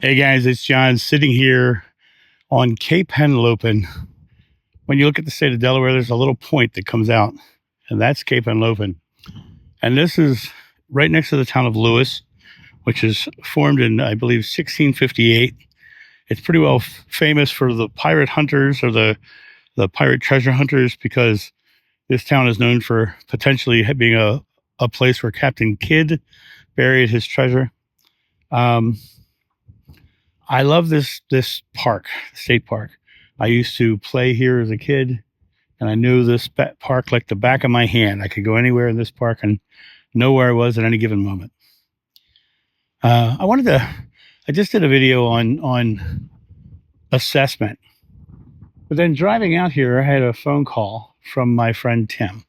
Hey guys, it's John sitting here on Cape Henlopen. When you look at the state of Delaware, there's a little point that comes out, and that's Cape Henlopen. And this is right next to the town of Lewis, which is formed in, I believe, 1658. It's pretty well famous for the pirate hunters or the pirate treasure hunters, because this town is known for potentially being a place where Captain Kidd buried his treasure. I love this park, state park. I used to play here as a kid, and I knew this park like the back of my hand. I could go anywhere in this park and know where I was at any given moment. I just did a video on assessment, but then driving out here, I had a phone call from my friend Tim,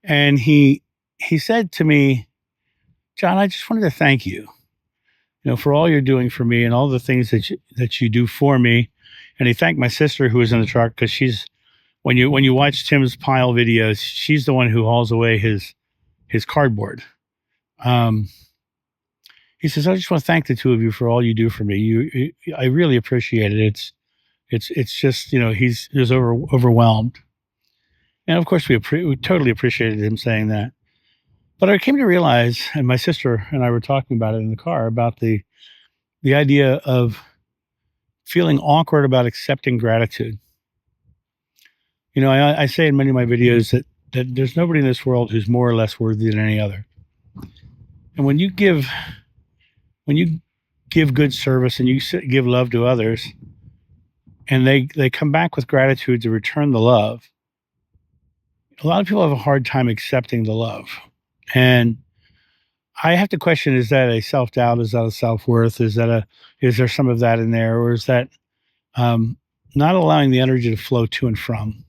and he said to me, "John, I just wanted to thank you, for all you're doing for me and all the things that you do for me." And he thanked my sister, who was in the truck, because she's, when you watch Tim's pile videos, she's the one who hauls away his cardboard. He says, "I just want to thank the two of you for all you do for me. I really appreciate it. It's just, he was overwhelmed." And of course, we totally appreciated him saying that. But I came to realize, and my sister and I were talking about it in the car, about the idea of feeling awkward about accepting gratitude. I say in many of my videos that there's nobody in this world who's more or less worthy than any other. And when you give good service and you give love to others, and they come back with gratitude to return the love, a lot of people have a hard time accepting the love. And I have to question, is that a self-doubt? Is that a self-worth? Is there some of that in there? Or is that not allowing the energy to flow to and from?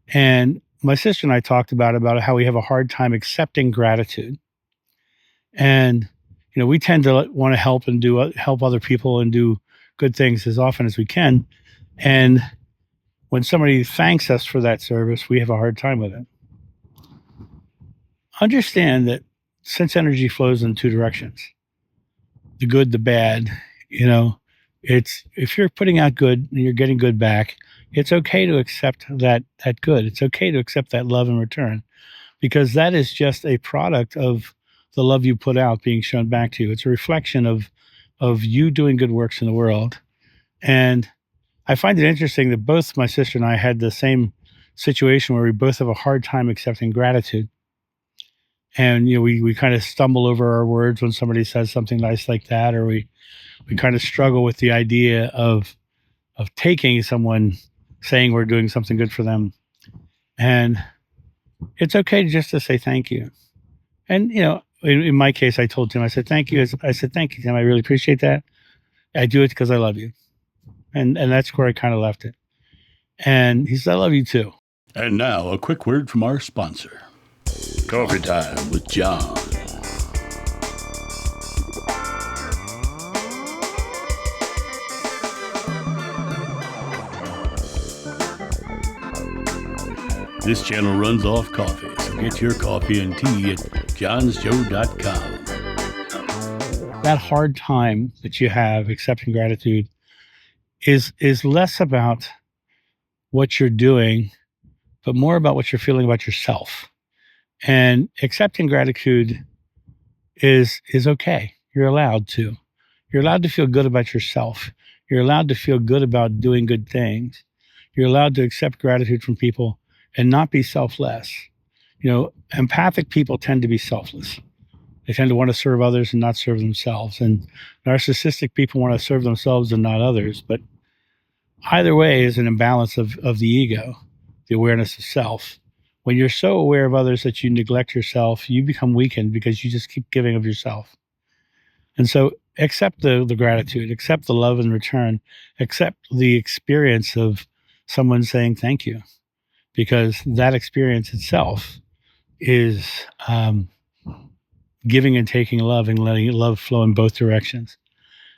And my sister and I talked about how we have a hard time accepting gratitude. And, we tend to want to help and help other people and do good things as often as we can. And when somebody thanks us for that service, we have a hard time with it. Understand that sense energy flows in two directions, the good, the bad. It's, if you're putting out good and you're getting good back, it's okay to accept that good. It's okay to accept that love in return, because that is just a product of the love you put out being shown back to you. It's a reflection of you doing good works in the world. And I find it interesting that both my sister and I had the same situation where we both have a hard time accepting gratitude. And, we kind of stumble over our words when somebody says something nice like that, or we kind of struggle with the idea of taking someone saying we're doing something good for them. And it's okay just to say thank you. And, in my case, I told Tim, I said, "Thank you." I said, "Thank you, Tim. I really appreciate that. I do it because I love you." And that's where I kind of left it. And he said, "I love you too." And now a quick word from our sponsor. Coffee Time with John. This channel runs off coffee, so get your coffee and tea at johnsjoe.com. That hard time that you have accepting gratitude is less about what you're doing, but more about what you're feeling about yourself. And accepting gratitude is okay. You're allowed to. You're allowed to feel good about yourself. You're allowed to feel good about doing good things. You're allowed to accept gratitude from people and not be selfless. Empathic people tend to be selfless. They tend to want to serve others and not serve themselves. And narcissistic people want to serve themselves and not others. But either way is an imbalance of the ego, the awareness of self. When you're so aware of others that you neglect yourself, you become weakened because you just keep giving of yourself. And so accept the gratitude, accept the love in return, accept the experience of someone saying thank you, because that experience itself is giving and taking love and letting love flow in both directions.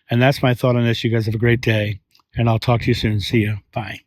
And that's my thought on this. You guys have a great day, and I'll talk to you soon. See you. Bye.